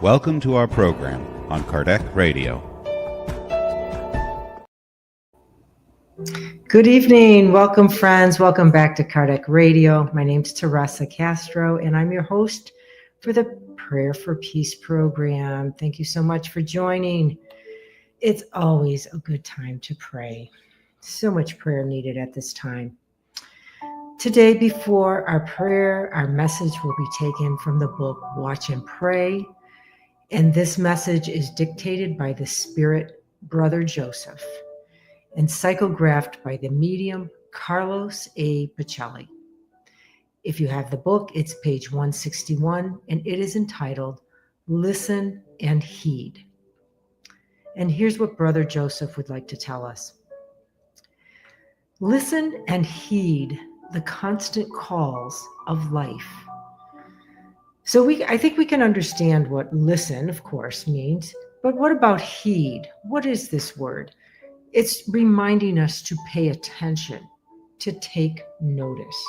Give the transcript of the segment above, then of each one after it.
Welcome to our program on Kardec Radio. Good evening. Welcome, friends. Welcome back to Kardec Radio. My name's Teresa Castro, and I'm your host for the Prayer for Peace program. Thank you so much for joining. It's always a good time to pray. So much prayer needed at this time. Today, before our prayer, our message will be taken from the book Watch and Pray. And this message is dictated by the Spirit Brother Joseph and psychographed by the medium Carlos A. Baccelli. If you have the book, it's page 161, and it is entitled Listen and Heed. And here's what Brother Joseph would like to tell us. Listen and heed the constant calls of life. So I think we can understand what listen, of course, means, but what about heed? What is this word? It's reminding us to pay attention, to take notice,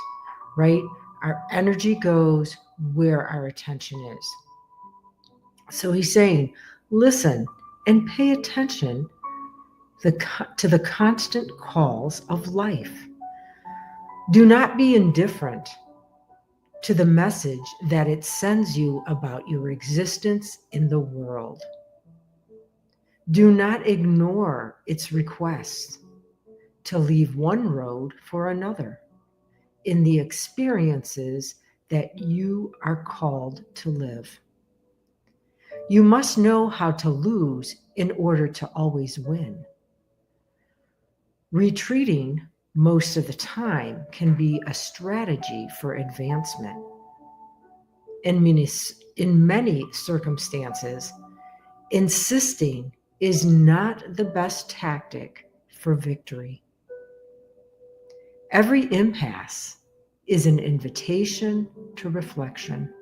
right? Our energy goes where our attention is. So he's saying, listen and pay attention to the constant calls of life. Do not be indifferent to the message that it sends you about your existence in the world. Do not ignore its request to leave one road for another in the experiences that you are called to live. You must know how to lose in order to always win. Retreating most of the time can be a strategy for advancement. In many circumstances, insisting is not the best tactic for victory. Every impasse is an invitation to reflection.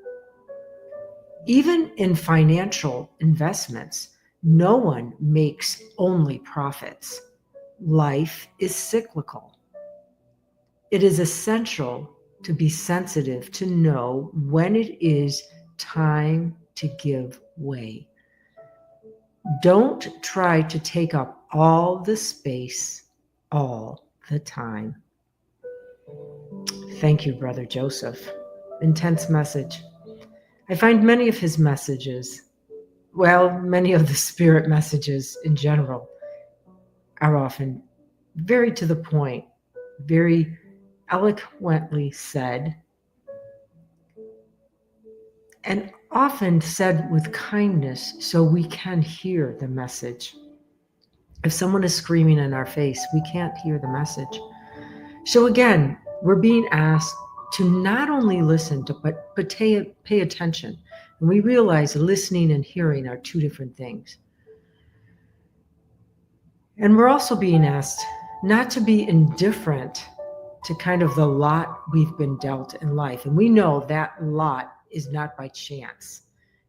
Even in financial investments, no one makes only profits. Life is cyclical. It is essential to be sensitive to know when it is time to give way. Don't try to take up all the space all the time. Thank you, Brother Joseph. Intense message. I find many of his messages, many of the spirit messages in general, are often very to the point, very eloquently said, and often said with kindness so we can hear the message. If someone is screaming in our face, we can't hear the message. So again, we're being asked to not only listen to, but pay attention. And we realize listening and hearing are two different things. And we're also being asked not to be indifferent to kind of the lot we've been dealt in life. And we know that lot is not by chance.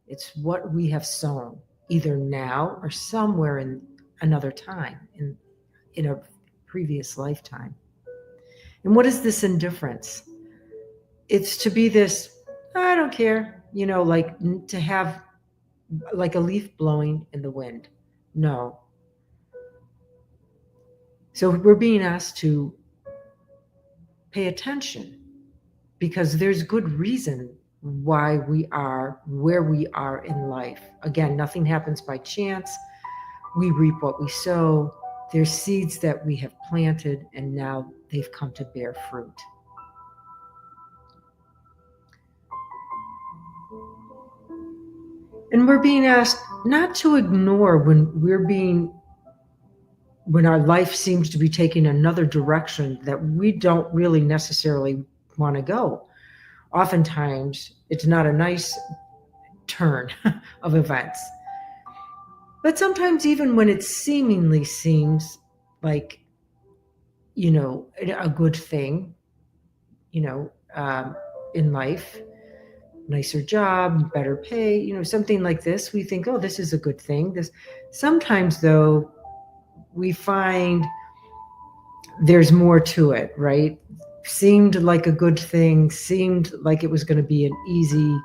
It's what we have sown, either now or somewhere in another time, in a previous lifetime. And what is this indifference? It's to be this, I don't care, like to have like a leaf blowing in the wind. No. So we're being asked to pay attention because there's good reason why we are where we are in life. Again, nothing happens by chance. We reap what we sow. There's seeds that we have planted, and now they've come to bear fruit. And we're being asked not to ignore when our life seems to be taking another direction that we don't really necessarily want to go. Oftentimes, it's not a nice turn of events. But sometimes even when it seemingly seems like, a good thing, in life, nicer job, better pay, something like this, we think, oh, this is a good thing. Sometimes, though, we find there's more to it, right? Seemed like a good thing, seemed like it was going to be an easy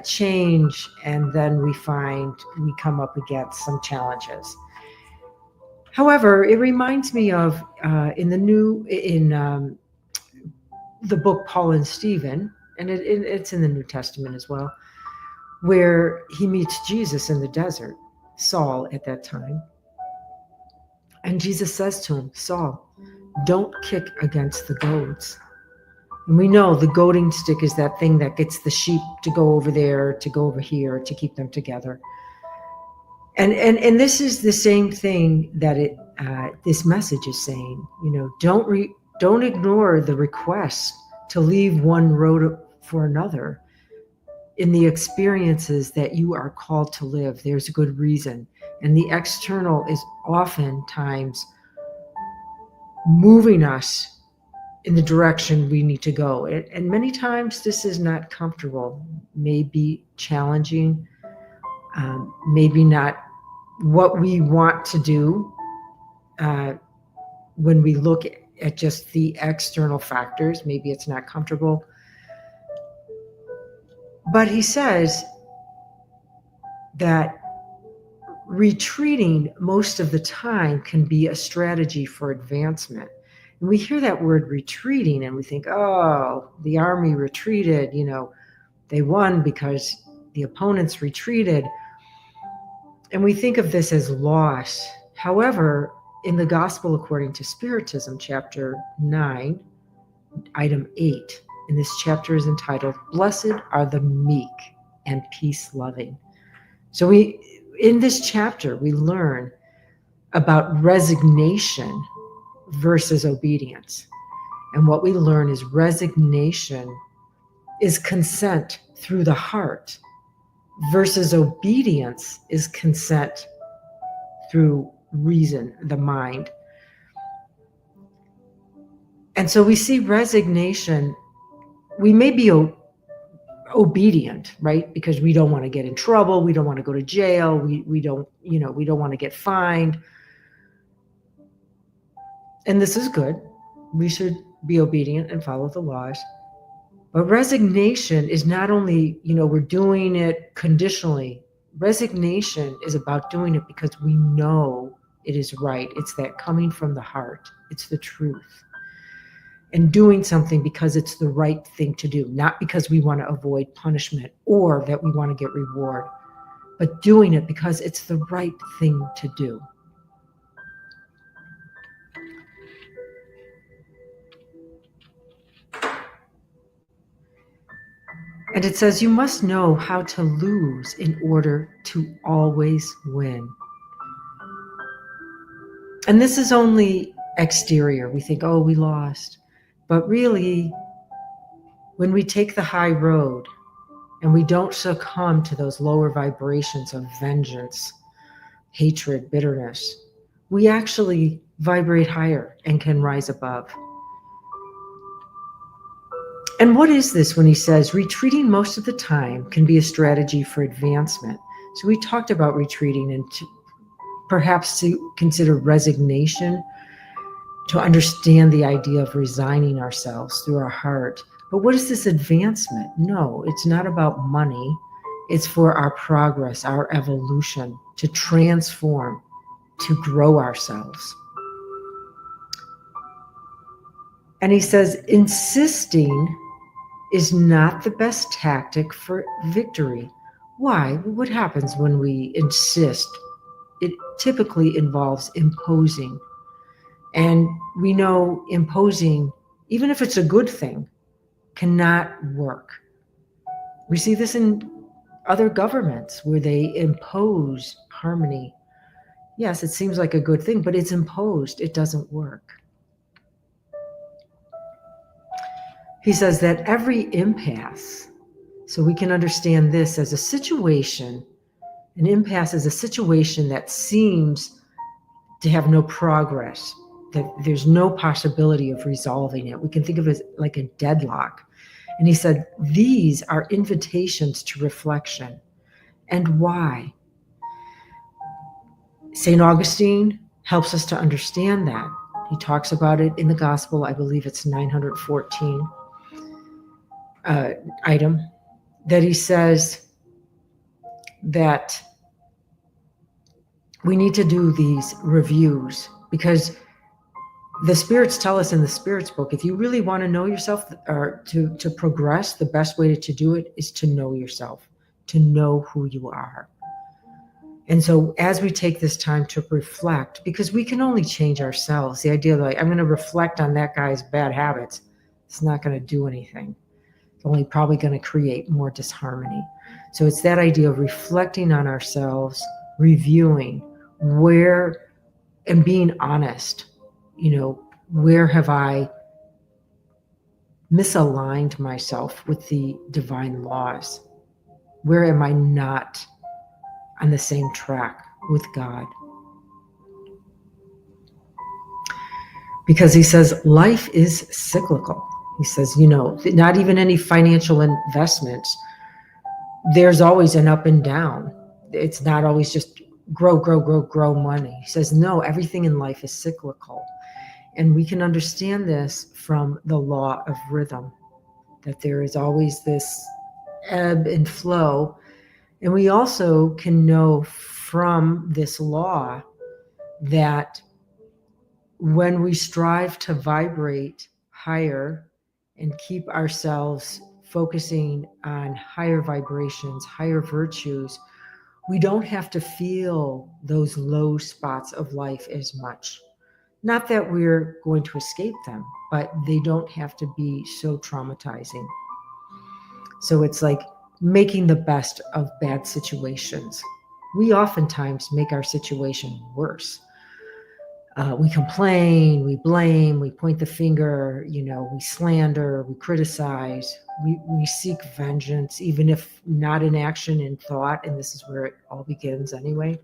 change, and then we find we come up against some challenges. However, it reminds me of in the book Paul and Stephen, and it's in the New Testament as well, where he meets Jesus in the desert, Saul at that time. And Jesus says to him, Saul, don't kick against the goads. And we know the goading stick is that thing that gets the sheep to go over there, to go over here, to keep them together. And this is the same thing that this message is saying. Don't ignore the request to leave one road for another. In the experiences that you are called to live, there's a good reason. And the external is oftentimes moving us in the direction we need to go. And many times this is not comfortable, may be challenging, maybe not what we want to do when we look at just the external factors. Maybe it's not comfortable. But he says that retreating most of the time can be a strategy for advancement. And we hear that word retreating and we think, oh, the army retreated, they won because the opponents retreated. And we think of this as loss. However, in the Gospel According to Spiritism, chapter 9, item 8, and this chapter is entitled, Blessed are the meek and peace-loving. So in this chapter, we learn about resignation versus obedience. And what we learn is resignation is consent through the heart versus obedience is consent through reason, the mind. And so we see resignation, we may be obedient, right? Because we don't want to get in trouble. We don't want to go to jail. We don't want to get fined. And this is good. We should be obedient and follow the laws. But resignation is not only, we're doing it conditionally. Resignation is about doing it because we know it is right. It's that coming from the heart. It's the truth. And doing something because it's the right thing to do, not because we want to avoid punishment or that we want to get reward, but doing it because it's the right thing to do. And it says, you must know how to lose in order to always win. And this is only exterior. We think, oh, we lost. But really, when we take the high road and we don't succumb to those lower vibrations of vengeance, hatred, bitterness, we actually vibrate higher and can rise above. And what is this when he says retreating most of the time can be a strategy for advancement? So we talked about retreating and perhaps to consider resignation, to understand the idea of resigning ourselves through our heart. But what is this advancement? No, it's not about money. It's for our progress, our evolution, to transform, to grow ourselves. And he says, insisting is not the best tactic for victory. Why? What happens when we insist? It typically involves imposing. And we know imposing, even if it's a good thing, cannot work. We see this in other governments where they impose harmony. Yes, it seems like a good thing, but it's imposed. It doesn't work. He says that every impasse, so we can understand this as a situation, an impasse is a situation that seems to have no progress, that there's no possibility of resolving it. We can think of it like a deadlock. And he said, these are invitations to reflection. And why? St. Augustine helps us to understand that. He talks about it in the gospel. I believe it's 914 item. that he says that we need to do these reviews, because the spirits tell us in the spirits book, if you really want to know yourself or to progress, the best way to do it is to know yourself, to know who you are. And so as we take this time to reflect, because we can only change ourselves, the idea that I'm going to reflect on that guy's bad habits, it's not going to do anything. It's only probably going to create more disharmony. So it's that idea of reflecting on ourselves, reviewing where, and being honest, where have I misaligned myself with the divine laws? Where am I not on the same track with God? Because he says life is cyclical. He says, not even any financial investments, there's always an up and down. It's not always just grow money. He says, no, everything in life is cyclical. And we can understand this from the law of rhythm, that there is always this ebb and flow. And we also can know from this law that when we strive to vibrate higher and keep ourselves focusing on higher vibrations, higher virtues, we don't have to feel those low spots of life as much. Not that we're going to escape them, but they don't have to be so traumatizing. So it's like making the best of bad situations. We oftentimes make our situation worse. We complain, we blame, we point the finger, we slander, we criticize, we seek vengeance, even if not in action, in thought, and this is where it all begins anyway.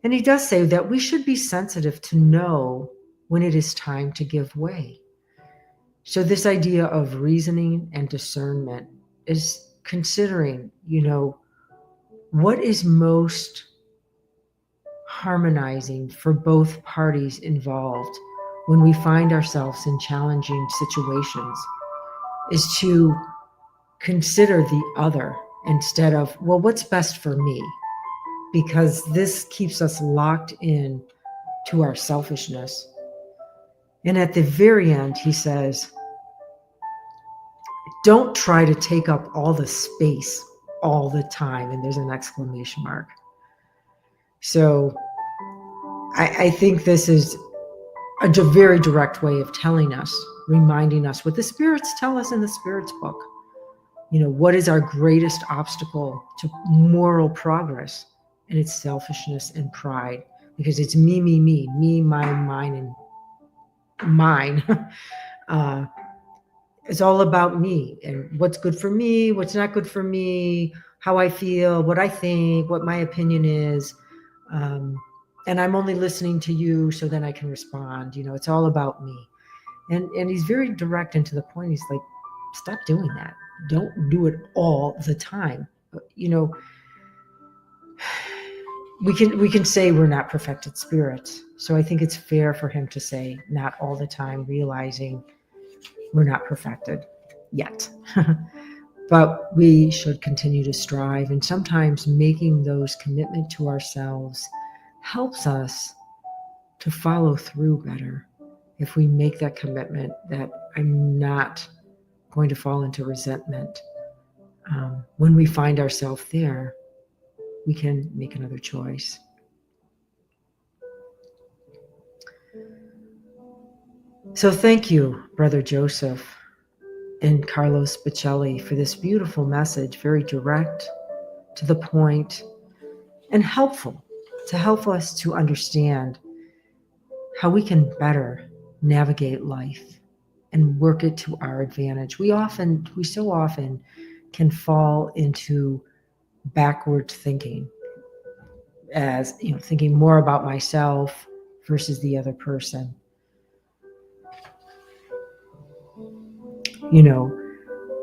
And he does say that we should be sensitive to know when it is time to give way. So this idea of reasoning and discernment is considering, what is most harmonizing for both parties involved when we find ourselves in challenging situations, is to consider the other instead of, well, what's best for me? Because this keeps us locked in to our selfishness. And at the very end, he says, don't try to take up all the space all the time. And there's an exclamation mark. So I think this is a very direct way of telling us, reminding us what the spirits tell us in the spirits book. What is our greatest obstacle to moral progress? And it's selfishness and pride, because it's me, mine, and mine. It's all about me and what's good for me, what's not good for me, how I feel, what I think, what my opinion is. And I'm only listening to you so then I can respond. It's all about me. And he's very direct and to the point. He's like, stop doing that. Don't do it all the time. We can say we're not perfected spirits. So I think it's fair for him to say not all the time, realizing we're not perfected yet. But we should continue to strive. And sometimes making those commitments to ourselves helps us to follow through better. If we make that commitment that I'm not going to fall into resentment, when we find ourselves there, we can make another choice. So thank you, Brother Joseph and Carlos Baccelli, for this beautiful message, very direct, to the point, and helpful, to help us to understand how we can better navigate life and work it to our advantage. We so often can fall into backward thinking, as thinking more about myself versus the other person.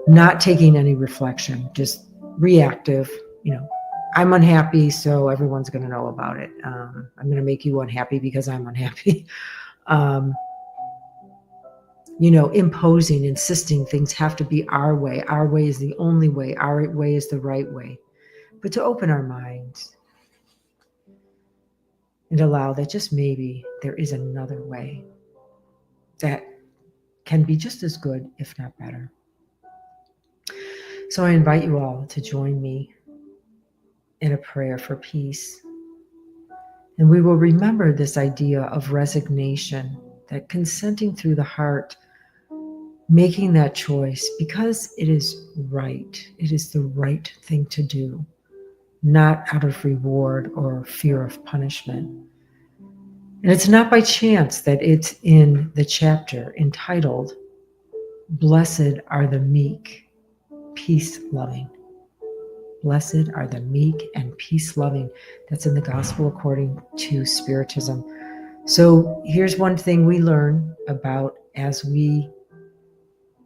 Not taking any reflection, just reactive. I'm unhappy, so everyone's going to know about it. I'm going to make you unhappy because I'm unhappy. imposing, insisting things have to be our way. Our way is the only way. Our way is the right way. But to open our minds and allow that just maybe there is another way that can be just as good, if not better. So I invite you all to join me in a prayer for peace. And we will remember this idea of resignation, that consenting through the heart, making that choice because it is right. It is the right thing to do, not out of reward or fear of punishment. And it's not by chance that it's in the chapter entitled, Blessed are the meek, peace-loving. Blessed are the meek and peace-loving. That's in the Gospel according to Spiritism. So here's one thing we learn about as we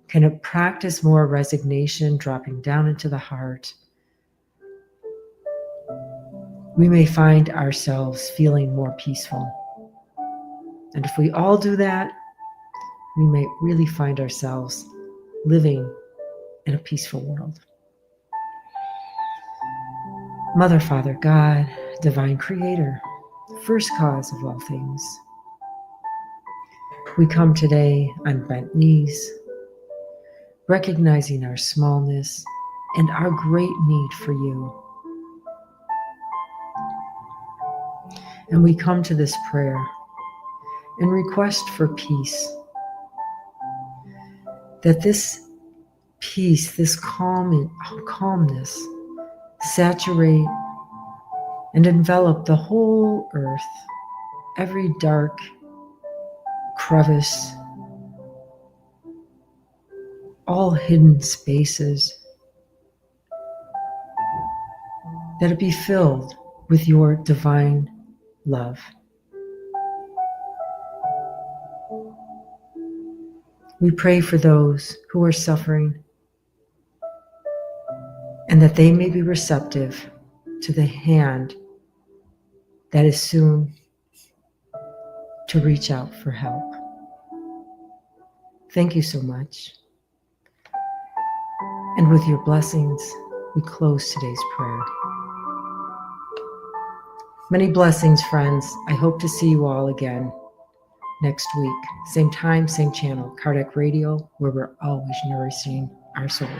kind of practice more resignation, dropping down into the heart. We may find ourselves feeling more peaceful. And if we all do that, we may really find ourselves living in a peaceful world. Mother, Father, God, Divine Creator, first cause of all things, we come today on bent knees, recognizing our smallness and our great need for you. And we come to this prayer and request for peace, that this peace, this calmness, saturate and envelop the whole earth, every dark crevice, all hidden spaces, that it be filled with your divine love. We pray for those who are suffering, and that they may be receptive to the hand that is soon to reach out for help. Thank you so much. And with your blessings, we close today's prayer. Many blessings, friends. I hope to see you all again next week. Same time, same channel, Kardec Radio, where we're always nourishing our souls.